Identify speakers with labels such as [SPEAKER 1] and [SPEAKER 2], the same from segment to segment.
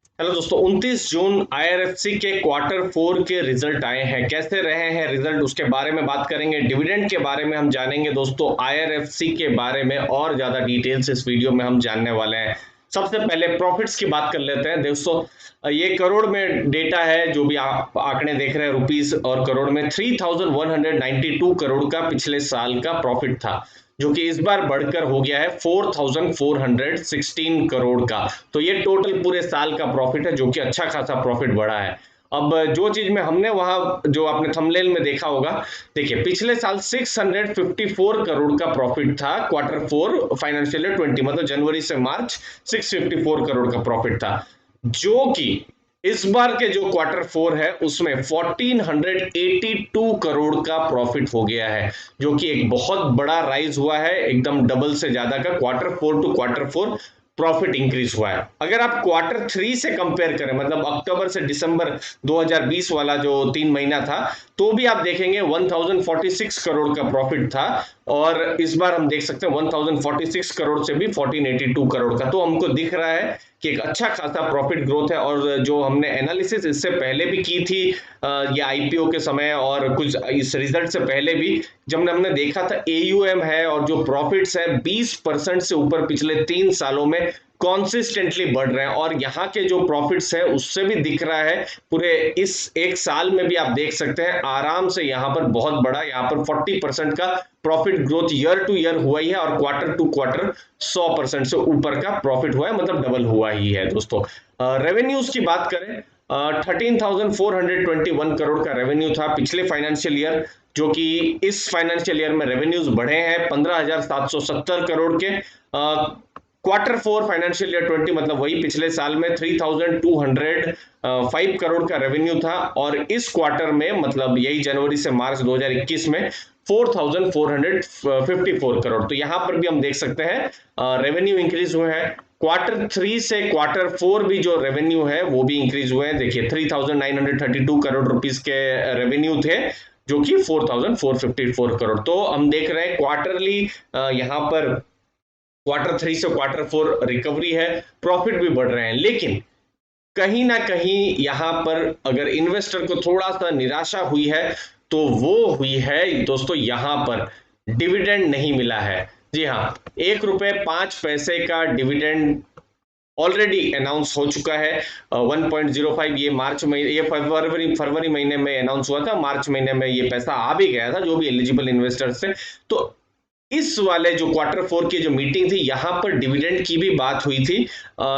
[SPEAKER 1] Hello दोस्तों, 29 जून IRFC के quarter four के रिजल्ट आए हैं। कैसे रहे हैं रिजल्ट, उसके बारे में बात करेंगे। डिविडेंड के बारे में हम जानेंगे दोस्तों। आईआरएफसी के बारे में और ज्यादा डिटेल्स इस वीडियो में हम जानने वाले हैं। सबसे पहले प्रॉफिट्स की बात कर लेते हैं दोस्तों। ये करोड़ में डेटा है, जो भी आप आंकड़े देख रहे हैं रुपीस और करोड़ में। 3192 करोड़ का पिछले साल का प्रॉफिट था, जो कि इस बार बढ़कर हो गया है 4416 करोड़ का। तो ये टोटल पूरे साल का प्रॉफिट है, जो कि अच्छा खासा प्रॉफिट बढ़ा है। अब जो चीज में हमने वहां जो आपने थंबनेल में देखा होगा, देखिए पिछले साल 654 करोड़ का प्रॉफिट था। क्वार्टर फोर फाइनेंशियल ईयर 20, मतलब जनवरी से मार्च 654 करोड़ का प्रॉफिट था, जो कि इस बार के जो क्वार्टर फोर है उसमें 1482 करोड़ का प्रॉफिट हो गया है, जो कि एक बहुत बड़ा राइज हुआ है। एकदम डबल से ज्यादा का quarter four to quarter four profit increase हुआ है। अगर आप क्वार्टर थ्री से कंपेयर करें, मतलब अक्टूबर से दिसंबर 2020 वाला जो 3 महीना था, तो भी आप देखेंगे 1046 करोड़ का प्रॉफिट था। और इस बार हम देख सकते हैं 1046 करोड़ से भी 1482 करोड़ का। तो हमको दिख रहा है कि एक अच्छा खासा प्रॉफिट ग्रोथ है। और जो हमने एनालिसिस इससे पहले भी की थी, ये आईपीओ के समय और कुछ इस रिजल्ट से पहले भी, जब हमने देखा था एयूएम है और जो प्रॉफिट्स है 20% से ऊपर पिछले 3 सालों में कॉन्सिस्टेंटली बढ़ रहे हैं। और यहाँ के जो प्रॉफिट्स है उससे भी दिख रहा है, पूरे इस एक साल में भी आप देख सकते हैं आराम से यहाँ पर बहुत बड़ा, यहाँ पर 40% का profit growth year two year हुआ ही है। और क्वार्टर टू क्वार्टर 100% से ऊपर का प्रॉफिट हुआ है, मतलब डबल हुआ ही है दोस्तों। रेवेन्यूज की बात करें, 13,421 करोड़ का रेवेन्यू था पिछले फाइनेंशियल ईयर, जो कि इस फाइनेंशियल ईयर में रेवेन्यूज बढ़े हैं 15,770 करोड़ के। क्वार्टर फोर फाइनेंशियल ईयर 20, मतलब वही पिछले साल में 3,205 करोड़ का रेवेन्यू था। और इस क्वार्टर में, मतलब यही जनवरी से मार्च 2021 में 4,454 करोड़। तो यहां पर भी हम देख सकते हैं रेवेन्यू इंक्रीज हुए हैं। क्वार्टर थ्री से क्वार्टर फोर भी जो रेवेन्यू है वो भी इंक्रीज हुए हैं। देखिए 3,932 करोड़ रुपीस के रेवेन्यू थे, जो कि 4,454 करोड़। तो हम देख रहे हैं क्वार्टरली यहाँ पर क्वार्टर थ्री से क्वार्टर फोर रिकवरी है, प्रॉफिट भी बढ़ रहे हैं। लेकिन कहीं ना कहीं यहां पर अगर इन्वेस्टर को थोड़ा सा निराशा हुई है, तो वो हुई है दोस्तों यहां पर डिविडेंड नहीं मिला है। जी हाँ, 1 रुपए 5 पैसे का डिविडेंड ऑलरेडी अनाउंस हो चुका है। 1.05, ये मार्च में, ये फरवरी महीने में अनाउंस हुआ था। मार्च महीने में ये पैसा आ भी गया था, जो भी एलिजिबल इन्वेस्टर्स थे। तो इस वाले जो क्वार्टर फोर की जो मीटिंग थी, यहां पर डिविडेंड की भी बात हुई थी।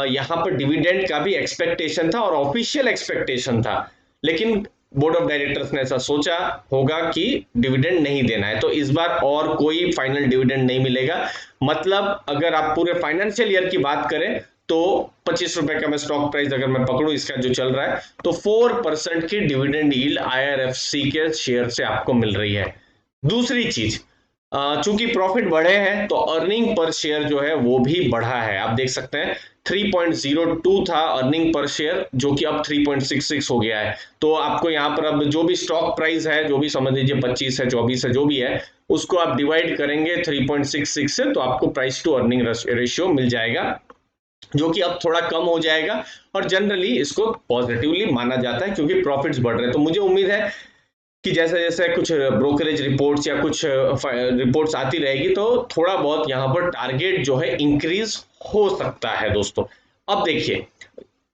[SPEAKER 1] यहां पर डिविडेंड का भी एक्सपेक्टेशन था और ऑफिशियल एक्सपेक्टेशन था। लेकिन बोर्ड ऑफ डायरेक्टर्स ने ऐसा सोचा होगा कि डिविडेंड नहीं देना है, तो इस बार और कोई फाइनल डिविडेंड नहीं मिलेगा। मतलब अगर आप पूरे फाइनेंशियल ईयर की बात करें, तो 25 रुपए का मैं स्टॉक प्राइस अगर मैं पकड़ूं इसका जो चल रहा है, तो 4% की डिविडेंड यील्ड आईआरएफसी के शेयर से आपको मिल रही है। दूसरी चीज, चूंकि प्रॉफिट बढ़े हैं तो अर्निंग पर शेयर जो है वो भी बढ़ा है। आप देख सकते हैं 3.02 था अर्निंग पर शेयर, जो कि अब 3.66 हो गया है। तो आपको यहाँ पर अब जो भी स्टॉक प्राइस है, जो भी समझ लीजिए 25 है, 24 है, जो भी है, उसको आप डिवाइड करेंगे 3.66 से, तो आपको प्राइस टू अर्निंग रेशियो मिल जाएगा, जो कि अब थोड़ा कम हो जाएगा। और जनरली इसको पॉजिटिवली माना जाता है, क्योंकि प्रॉफिट्स बढ़ रहे हैं। तो मुझे उम्मीद है कि जैसे जैसे कुछ ब्रोकरेज रिपोर्ट्स या कुछ रिपोर्ट्स आती रहेगी, तो थोड़ा बहुत यहाँ पर टारगेट जो है इंक्रीज हो सकता है दोस्तों। अब देखिए,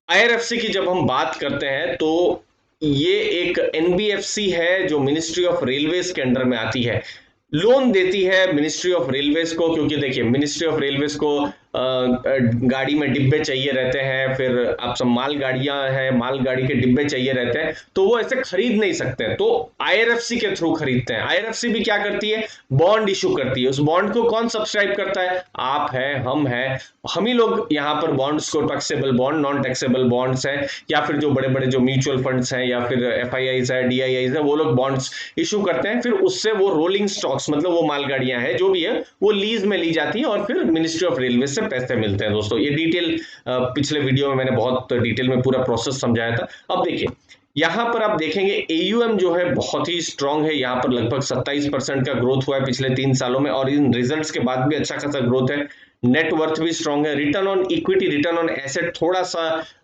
[SPEAKER 1] आईआरएफसी की जब हम बात करते हैं, तो ये एक एनबीएफसी है जो मिनिस्ट्री ऑफ रेलवेज के अंडर में आती है। लोन देती है मिनिस्ट्री ऑफ रेलवेज को, क्योंकि देखिए मिनिस्ट्री ऑफ रेलवेज को गाड़ी में डिब्बे चाहिए रहते हैं, फिर आप सब माल गाड़ियां हैं, माल गाड़ी के डिब्बे चाहिए रहते हैं, तो वो ऐसे खरीद नहीं सकते हैं, तो आईआरएफसी के थ्रू खरीदते हैं। आईआरएफसी भी क्या करती है, बॉन्ड इशू करती है। उस बॉन्ड को कौन सब्सक्राइब करता है, आप हैं, हम ही लोग यहाँ पर बॉन्ड्स को, taxable bond, non taxable bonds हैं, या फिर जो बड़े बड़े जो म्यूचुअल फंड्स हैं, या फिर एफआईआईज है, डीआईआईज है, वो लोग बॉन्ड्स इशू करते हैं। फिर उससे वो रोलिंग स्टॉक्स, मतलब वो मालगाड़ियां हैं जो भी है, वो लीज में ली जाती है और फिर मिनिस्ट्री ऑफ रेलवे से पैसे मिलते हैं दोस्तों। ये डिटेल पिछले वीडियो में मैंने बहुत डिटेल में पूरा प्रोसेस समझाया था। अब देखिए यहां पर आप देखेंगे एयूएम जो है बहुत ही स्ट्रांग है। यहां पर लगभग 27% का ग्रोथ हुआ है पिछले 3 सालों में, और इन रिजल्ट्स के बाद भी अच्छा खासा ग्रोथ है। नेट वर्थ भी स्ट्रांग है, return on equity, return on asset थोड़ा सा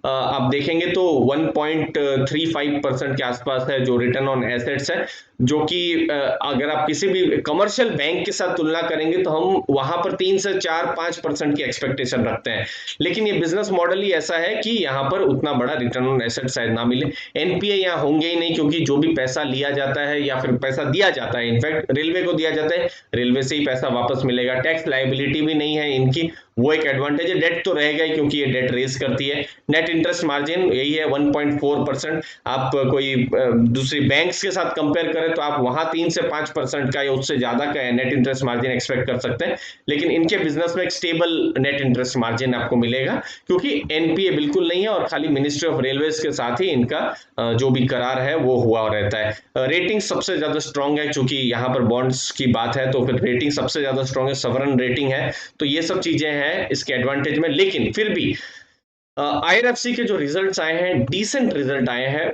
[SPEAKER 1] आप देखेंगे तो 1.35% के आसपास है जो रिटर्न ऑन एसेट्स है, जो कि अगर आप किसी भी कमर्शियल बैंक के साथ तुलना करेंगे तो हम वहां पर 3 से 4-5% की एक्सपेक्टेशन रखते हैं। लेकिन ये बिजनेस मॉडल ही ऐसा है कि यहाँ पर उतना बड़ा रिटर्न ऑन एसेट शायद ना मिले। एनपीए यहाँ होंगे ही नहीं, क्योंकि जो भी पैसा लिया जाता है या फिर पैसा दिया जाता है, इनफैक्ट रेलवे को दिया जाता है, रेलवे से ही पैसा वापस मिलेगा। टैक्स लायबिलिटी भी नहीं है इनकी, वो एक एडवांटेज है। डेट तो रहेगा ही क्योंकि ये डेट रेज करती है। नेट इंटरेस्ट मार्जिन यही है 1.4%। आप कोई दूसरी बैंक्स के साथ कंपेयर करें तो आप वहां 3 से 5% का या उससे ज्यादा का नेट इंटरेस्ट मार्जिन एक्सपेक्ट कर सकते हैं, लेकिन इनके बिजनेस में एक स्टेबल नेट इंटरेस्ट मार्जिन आपको मिलेगा, क्योंकि एनपीए बिल्कुल नहीं है और खाली मिनिस्ट्री ऑफ रेलवेज के साथ ही इनका जो भी करार है वो हुआ रहता है। रेटिंग सबसे ज्यादा स्ट्रांग है, क्योंकि यहाँ पर बॉन्ड्स की बात है तो फिर रेटिंग सबसे ज्यादा स्ट्रांग है, सवरन रेटिंग है, तो ये सब चीजें हैं इसके एडवांटेज में। लेकिन फिर भी आईआरएफसी के जो रिजल्ट्स आए हैं, डिसेंट रिजल्ट आए हैं,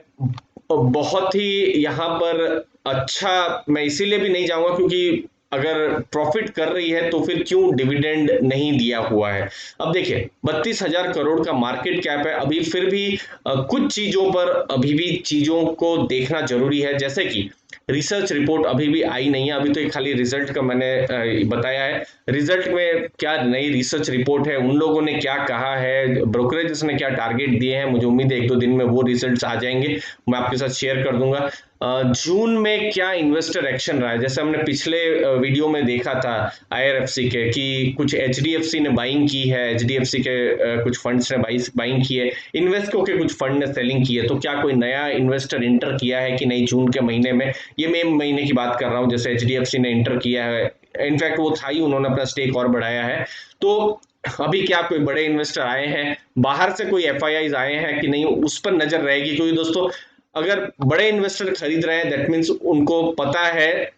[SPEAKER 1] बहुत ही यहाँ पर अच्छा। मैं इसीलिए भी नहीं जाऊंगा क्योंकि अगर प्रॉफिट कर रही है तो फिर क्यों डिविडेंड नहीं दिया हुआ है। अब देखिए 32,000 करोड़ का मार्केट कैप है, अभी फिर भी कुछ चीजों पर अभी भी चीजों को देखना जरूरी है, जैसे कि रिसर्च रिपोर्ट अभी भी आई नहीं है। अभी तो एक खाली रिजल्ट का मैंने बताया है। रिजल्ट में क्या नई रिसर्च रिपोर्ट है, उन लोगों ने क्या कहा है, ब्रोकरेजेस ने क्या टारगेट दिए हैं, मुझे उम्मीद है 1-2 दिन में वो रिजल्ट्स आ जाएंगे, मैं आपके साथ शेयर कर दूंगा। जून में क्या इन्वेस्टर एक्शन रहा है, जैसे हमने पिछले वीडियो में देखा था आईआरएफसी के कि कुछ एचडीएफसी ने बाइंग की है, एचडीएफसी के कुछ फंड्स ने बाइंग की है, इन्वेस्टको के कुछ फंड ने सेलिंग की है, तो क्या कोई नया इन्वेस्टर इंटर किया है कि नहीं जून के महीने में। ये मई महीने की बात कर रहा हूँ, जैसे एचडीएफसी ने इंटर किया है, इनफैक्ट वो था ही, उन्होंने अपना स्टेक और बढ़ाया है। तो अभी क्या कोई बड़े इन्वेस्टर आए हैं, बाहर से कोई एफआईआईज आए हैं कि नहीं, उस पर नजर रहेगी, क्योंकि दोस्तों अगर बड़े इन्वेस्टर खरीद रहे हैं दैट मीन्स उनको पता है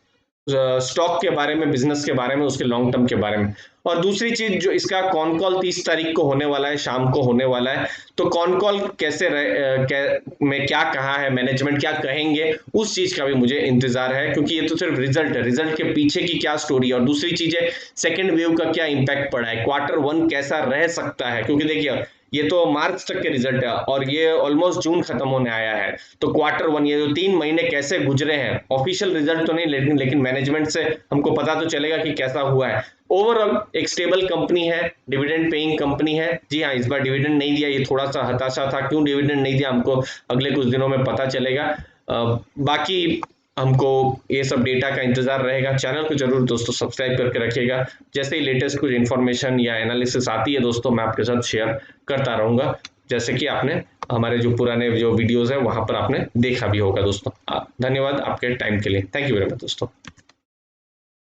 [SPEAKER 1] स्टॉक के बारे में, बिजनेस के बारे में, उसके लॉन्ग टर्म के बारे में। और दूसरी चीज, जो इसका कॉन कॉल 30 तारीख को होने वाला है, शाम को होने वाला है, तो कॉन कॉल कैसे में क्या कहा है मैनेजमेंट, क्या कहेंगे, उस चीज का भी मुझे इंतजार है, क्योंकि ये तो सिर्फ रिजल्ट है, रिजल्ट के पीछे की क्या स्टोरी है। और दूसरी चीज है सेकेंड वेव का क्या इंपैक्ट पड़ा है, Q1 कैसा रह सकता है, क्योंकि देखिए ये तो मार्च तक के रिजल्ट है और ये ऑलमोस्ट जून खत्म होने आया है, तो Q1 ये जो 3 महीने कैसे गुजरे हैं, ऑफिशियल रिजल्ट तो नहीं, लेकिन मैनेजमेंट से हमको पता तो चलेगा कि कैसा हुआ है। ओवरऑल एक स्टेबल कंपनी है, डिविडेंड पेइंग कंपनी है। जी हाँ, इस बार डिविडेंड नहीं दिया, ये थोड़ा सा हताशा था, क्यों डिविडेंड नहीं दिया हमको अगले कुछ दिनों में पता चलेगा। बाकी हमको ये सब डेटा का इंतजार रहेगा। चैनल को जरूर दोस्तों सब्सक्राइब करके रखिएगा, जैसे ही लेटेस्ट कुछ इन्फॉर्मेशन या एनालिसिस आती है दोस्तों मैं आपके साथ शेयर करता रहूंगा, जैसे कि आपने हमारे जो पुराने जो वीडियोस है वहां पर आपने देखा भी होगा दोस्तों। धन्यवाद आपके टाइम के लिए, थैंक यू वेरी मच दोस्तों।